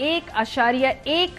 $1.1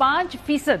5%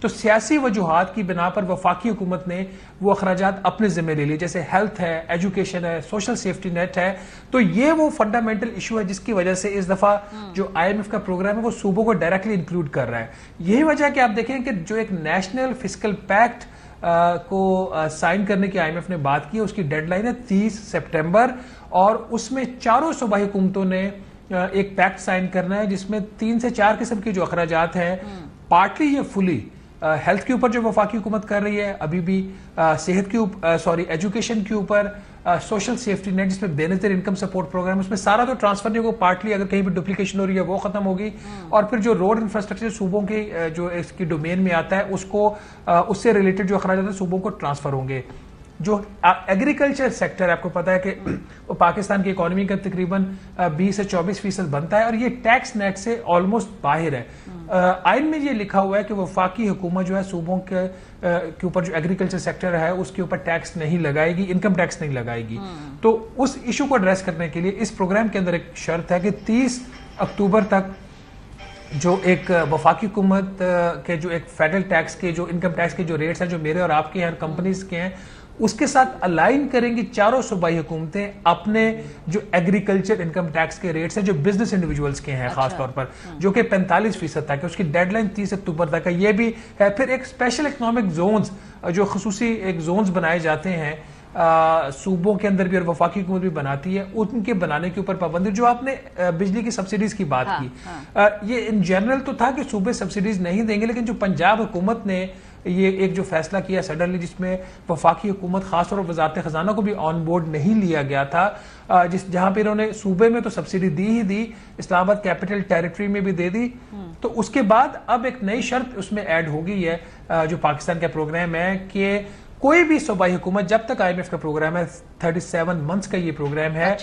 تو سیاسی وجوہات کی بنا پر وفاقی حکومت نے وہ اخراجات اپنے ذمہ لے لیے، جیسے ہیلتھ ہے، ایجوکیشن ہے، سوشل سیفٹی نیٹ ہے. تو یہ وہ فنڈامنٹل ایشو ہے جس کی وجہ سے اس دفعہ جو IMF کا پروگرام ہے وہ صوبوں کو ڈائریکٹلی انکلوڈ کر رہا ہے. یہی وجہ کہ آپ دیکھیں کہ جو ایک نیشنل فسکل پیکٹ کو سائن کرنے کی IMF نے بات کی ہے، اس کی ڈیڈ لائن ہے 30 سپٹمبر، اور اس میں چاروں صوبائی حکومتوں نے ایک پیکٹ سائن کرنا ہے جس میں 3 سے 4 قسم کے جو اخراجات ہیں، پارٹلی یہ فلی ہیلتھ کے اوپر جو وفاقی حکومت کر رہی ہے ابھی بھی، صحت کے اوپر ایجوکیشن کے اوپر، سوشل سیفٹی نیٹ جس میں بے نظیر انکم سپورٹ پروگرام، اس میں سارا تو ٹرانسفر نہیں ہوگا، پارٹلی اگر کہیں بھی ڈپلیکیشن ہو رہی ہے وہ ختم ہوگی، اور پھر جو روڈ انفراسٹرکچر صوبوں کے جو اس کی ڈومین میں آتا ہے اس سے ریلیٹڈ جو اخراجات ہیں صوبوں کو ٹرانسفر ہوں گے. جو ایگریکلچر سیکٹر آپ کو پتا ہے کہ وہ پاکستان کی اکانومی کا تقریباً 20 سے 24% بنتا ہے، اور یہ ٹیکس نیٹ سے آلموسٹ باہر ہے. آئین میں یہ لکھا ہوا ہے کہ وفاقی حکومت جو ہے صوبوں کے اوپر جو ایگریکلچر سیکٹر ہے اس کے اوپر ٹیکس نہیں لگائے گی، انکم ٹیکس نہیں لگائے گی. تو اس ایشو کو ایڈریس کرنے کے لیے اس پروگرام کے اندر ایک شرط ہے کہ 30 اکتوبر تک جو ایک وفاقی حکومت کے جو ایک فیڈرل ٹیکس کے جو انکم ٹیکس کے جو ریٹس ہیں جو میرے اور آپ کے ہیں، کمپنیز کے ہیں، اس کے ساتھ الائن کریں گی چاروں صوبائی حکومتیں اپنے جو ایگریکلچر انکم ٹیکس کے ریٹس ہیں جو بزنس انڈیویجولز کے ہیں خاص طور پر، جو کہ 45% تک ہے. اس کی ڈیڈ لائن 30 اکتوبر تک ہے. یہ بھی ہے. پھر ایک اسپیشل اکنامک زونز جو خصوصی ایک زونز بنائے جاتے ہیں صوبوں کے اندر بھی اور وفاقی حکومت بھی بناتی ہے، ان کے بنانے کے اوپر پابندی. جو آپ نے بجلی کی سبسیڈیز کی بات کی، یہ ان جنرل تو تھا کہ صوبے سبسیڈیز نہیں دیں گے، لیکن جو پنجاب حکومت نے یہ ایک جو فیصلہ کیا سڈنلی، جس میں وفاقی حکومت خاص طور پر وزارت خزانہ کو بھی آن بورڈ نہیں لیا گیا تھا، جہاں پہ انہوں نے صوبے میں تو سبسیڈی دی ہی دی، اسلام آباد کیپٹل ٹیریٹری میں بھی دے دی. تو اس کے بعد اب ایک نئی شرط اس میں ایڈ ہو گئی ہے جو پاکستان کا پروگرام ہے کہ کوئی بھی صوبائی حکومت جب تک IMF کا پروگرام ہے 37 منتھس کا یہ پروگرام ہے،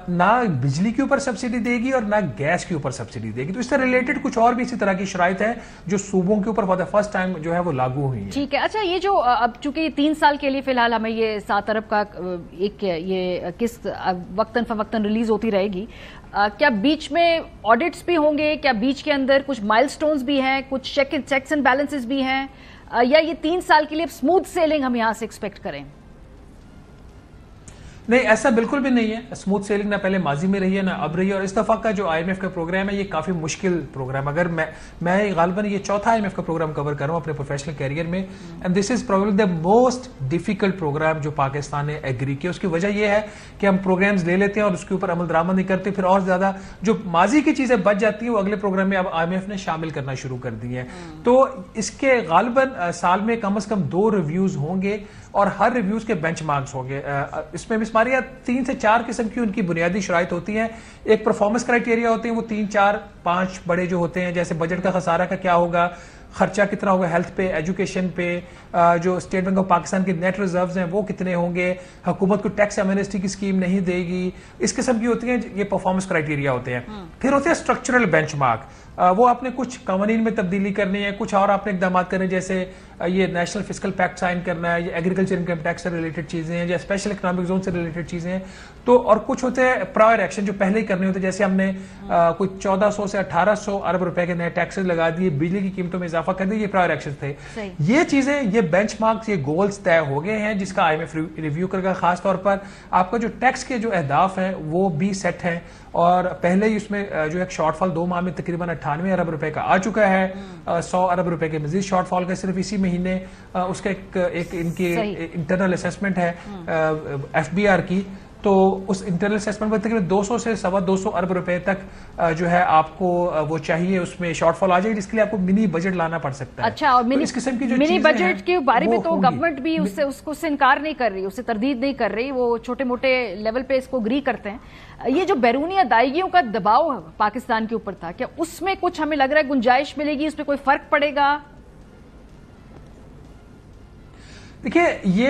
نہ بجلی کے اوپر سبسیڈی دے گی اور نہ گیس کے اوپر سبسیڈی دے گی. تو اس سے ریلیٹڈ کچھ اور بھی اسی طرح کی شرائط ہیں جو صوبوں کے اوپر فار دا فرسٹ ٹائم جو ہے وہ لاگو ہوئی ہیں. ٹھیک ہے. اچھا، یہ جو اب چونکہ 3 سال کے لیے فی الحال ہمیں یہ 7 ارب کا ایک یہ قسط وقتاً فوقتاً ریلیز ہوتی رہے گی، کیا بیچ میں آڈٹس بھی ہوں گے؟ کیا بیچ کے اندر کچھ مائل سٹونز بھی ہیں، کچھ چیکس اینڈ بیلنسز بھی ہیں، یا یہ 3 سال کے لیے سموتھ سیلنگ ہم یہاں سے ایکسپیکٹ کریں؟ نہیں، ایسا بالکل بھی نہیں ہے. سموتھ سیلنگ نہ پہلے ماضی میں رہی ہے نہ اب رہی ہے، اور اس دفعہ کا جو IMF کا پروگرام ہے یہ کافی مشکل پروگرام. اگر میں غالباً یہ چوتھا IMF کا پروگرام کور کر رہا ہوں اپنے پروفیشنل کیریئر میں، and this is probably the most difficult programme جو پاکستان نے ایگری کیا. اس کی وجہ یہ ہے کہ ہم پروگرامز لے لیتے ہیں اور اس کے اوپر عمل درآمد نہیں کرتے، پھر اور زیادہ جو ماضی کی چیزیں بچ جاتی ہیں وہ اگلے پروگرام میں اب IMF نے شامل کرنا شروع کر دی ہیں. تو اس کے غالباً سال میں کم از کم 2 ریویوز ہوں گے، اور ہر ریویوز کے بینچ مارکس ہوں گے. اس میں مس ماریا 3 سے 4 قسم کی ان کی بنیادی شرائط ہوتی ہیں. ایک پرفارمنس کرائٹیریا ہوتے ہیں، وہ 3 4 5 بڑے جو ہوتے ہیں، جیسے بجٹ کا خسارہ کا کیا ہوگا، خرچہ کتنا ہوگا ہیلتھ پہ، ایجوکیشن پہ، جو اسٹیٹ بینک آف پاکستان کے نیٹ ریزروز ہیں وہ کتنے ہوں گے، حکومت کو ٹیکس ایمنسٹی کی اسکیم نہیں دے گی، اس قسم کی ہوتی ہیں. یہ پرفارمنس کرائٹیریا ہوتے ہیں. پھر ہوتے ہیں اسٹرکچرل بینچ مارک، وہ آپ نے کچھ قوانین میں تبدیلی کرنی ہے، کچھ اور آپ نے اقدامات کرنے، جیسے یہ نیشنل فسکل پیکٹ سائن کرنا ہے، یہ ایگریکلچر انکم ٹیکس سے ریلیٹڈ چیزیں ہیں، یا اسپیشل اکنامک زون سے ریلیٹڈ چیزیں ہیں. تو اور کچھ ہوتے ہیں پرائر ایکشن جو پہلے ہی کرنے ہوتے ہیں، جیسے ہم نے کوئی 1400 سے 1800 ارب روپے کے نئے ٹیکسز لگا دیے، بجلی کی قیمتوں میں اضافہ کر دیا. یہ پرائر ایکشن تھے. یہ چیزیں، یہ بینچ مارکس، یہ گولز طے ہو گئے ہیں جس کا IMF ریویو کرے گا. خاص طور پر آپ کا جو ٹیکس کے جو اہداف ہیں وہ بھی سیٹ ہیں، اور پہلے ہی اس میں جو ایک شارٹ فال 2 ماہ میں تقریباً 98 ارب روپے کا آ چکا ہے. 100 ارب روپے کے مزید شارٹ فال کا صرف اسی مہینے اس کا ایک ان کی انٹرنل اسیسمنٹ ہے FBR کی. تو اس انٹرنل اسیسمنٹ میں تقریباً 200 سے 225 ارب روپے تک جو ہے آپ کو وہ چاہیے، اس میں شارٹ فال آ جائے گی، جس کے لیے آپ کو منی بجٹ لانا پڑ سکتا ہے. اچھا، اور منی بجٹ کے بارے میں تو گورنمنٹ بھی اس کو انکار نہیں کر رہی، اسے تردید نہیں کر رہی، وہ چھوٹے موٹے لیول پہ اس کو اگری کرتے ہیں. یہ جو بیرونی ادائیگیوں کا دباؤ پاکستان کے اوپر تھا، کیا اس میں کچھ ہمیں لگ رہا ہے گنجائش ملے گی، اس پہ کوئی فرق پڑے گا؟ دیکھیے،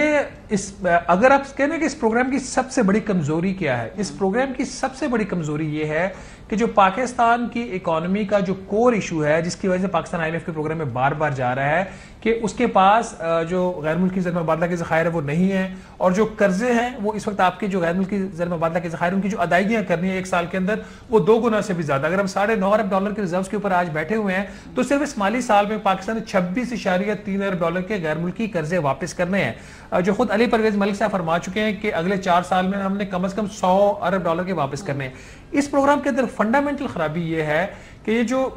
اگر آپ کہنے کہ اس پروگرام کی سب سے بڑی کمزوری کیا ہے، اس پروگرام کی سب سے بڑی کمزوری یہ ہے کہ جو پاکستان کی اکانومی کا جو کور ایشو ہے جس کی وجہ سے پاکستان IMF کے پروگرام میں بار بار جا رہا ہے کہ اس کے پاس جو غیر ملکی زر مبادلہ کے ذخائر ہے وہ نہیں ہے، اور جو قرضے ہیں وہ اس وقت آپ کے جو غیر ملکی زر مبادلہ کے ذخائر ان کی جو ادائیگیاں کرنی ہیں ایک سال کے اندر وہ 2 گنا سے بھی زیادہ. اگر ہم $9.5 ارب کے ریزروز کے اوپر آج بیٹھے ہوئے ہیں تو صرف اس مالی سال میں پاکستان نے $26.3 ارب کے غیر ملکی قرضے واپس کرنے ہیں، جو خود علی پرویز ملک صاحب فرما چکے ہیں کہ اگلے 4 سال میں ہم نے کم از کم $100 ارب کے واپس کرنے ہیں. اس پروگرام کے اندر فنڈامنٹل خرابی یہ ہے کہ یہ جو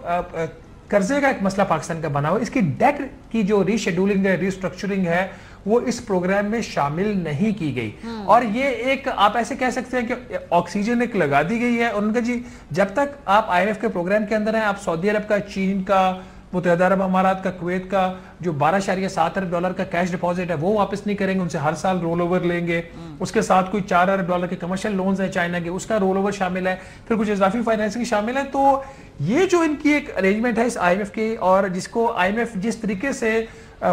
قرضے کا ایک مسئلہ پاکستان کا بنا ہوا، اس کی ڈیٹ کی جو ری شیڈولنگ ہے، ری سٹرکچرنگ ہے، وہ اس پروگرام میں شامل نہیں کی گئی. اور یہ ایک آپ ایسے کہہ سکتے ہیں کہ آکسیجن ایک لگا دی گئی ہے. ان کا جی جب تک آپ IMF کے پروگرام کے اندر ہیں، آپ سعودی عرب کا، چین کا، متحدہ عرب امارات کا، کویت کا جو $12.7 ارب کا کیش ڈپازٹ ہے وہ واپس نہیں کریں گے، ان سے ہر سال رول اوور لیں گے. اس کے ساتھ کوئی $4 ارب کے کمرشل لونز ہیں چائنا کے، اس کا رول اوور شامل ہے، پھر کچھ اضافی فائنینسنگ شامل ہے. تو یہ جو ان کی ایک ارینجمنٹ ہے اس IMF کی، اور جس کو IMF جس طریقے سے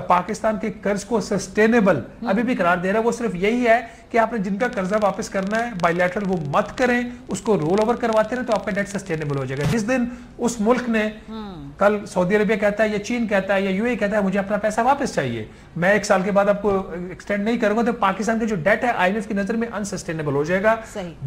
پاکستان کے قرض کو سسٹینیبل ابھی بھی قرار دے رہا ہے، وہ صرف یہی ہے کہ آپ نے جن کا قرضہ واپس کرنا ہے بائیلیٹرل وہ مت کریں، اس کو رول اوور کرواتے رہیں تو آپ کا ڈیٹ سسٹینیبل ہو جائے گا. جس دن اس ملک نے کل سعودی عربیہ کہتا ہے یا چین کہتا ہے یا UAE کہتا ہے مجھے اپنا پیسہ واپس چاہیے، میں 1 سال کے بعد آپ کو ایکسٹینڈ نہیں کروں گا، تو پاکستان کا جو ڈیٹ ہے IMF کی نظر میں انسسٹینیبل ہو جائے گا.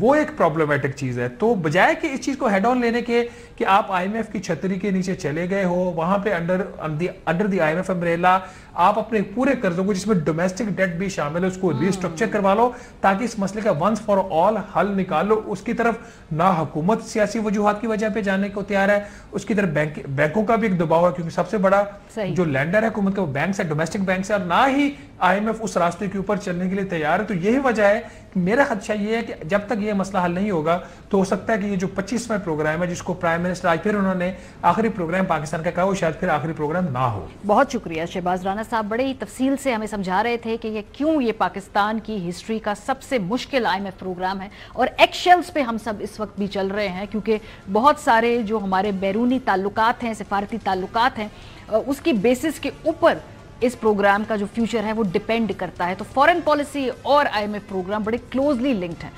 وہ ایک پرابلمٹک چیز ہے. تو بجائے کہ اس چیز کو ہیڈ آن لینے کے کہ آپ IMF کی چھتری کے نیچے چلے گئے ہو، وہاں پہ انڈر دی IMF امبریلا آپ اپنے پورے قرضوں کو جس میں ڈومیسٹک ڈیٹ بھی شامل ہے اس کو ری اسٹرکچر کروا لو تاکہ اس مسئلے کا ونس فار آل حل نکال لو. اس کی طرف نہ حکومت سیاسی وجوہات کی وجہ پہ جانے کو تیار ہے، اس کی طرف بینکوں کا بھی ایک دباؤ ہے کیونکہ سب سے بڑا جو لینڈر ہے حکومت کا وہ بینکس ہے، ڈومیسٹک بینکس ہے، اور نہ ہی IMF اس راستے کے اوپر چلنے کے لیے تیار ہے. تو یہی وجہ ہے کہ میرا خدشہ یہ ہے کہ جب تک یہ مسئلہ حل نہیں ہوگا تو ہو سکتا ہے کہ یہ جو 25واں پروگرام ہے جس کو پرائم منسٹر آج پھر انہوں نے آخری پروگرام پاکستان کا کہا وہ شاید پھر آخری پروگرام نہ ہو. بہت شکریہ شہباز رانا صاحب، بڑے ہی تفصیل سے ہمیں سمجھا رہے تھے کہ یہ پاکستان کی ہسٹری کا سب سے مشکل IMF پروگرام ہے، اور ایگ شیلز پہ ہم سب اس وقت بھی چل رہے ہیں کیونکہ بہت سارے جو ہمارے بیرونی تعلقات ہیں، سفارتی تعلقات ہیں، اس کی بیسس کے اوپر اس پروگرام کا جو فیوچر ہے وہ ڈیپینڈ کرتا ہے. تو فورن پالیسی اور IMF پروگرام بڑے کلوزلی لنکڈ ہیں.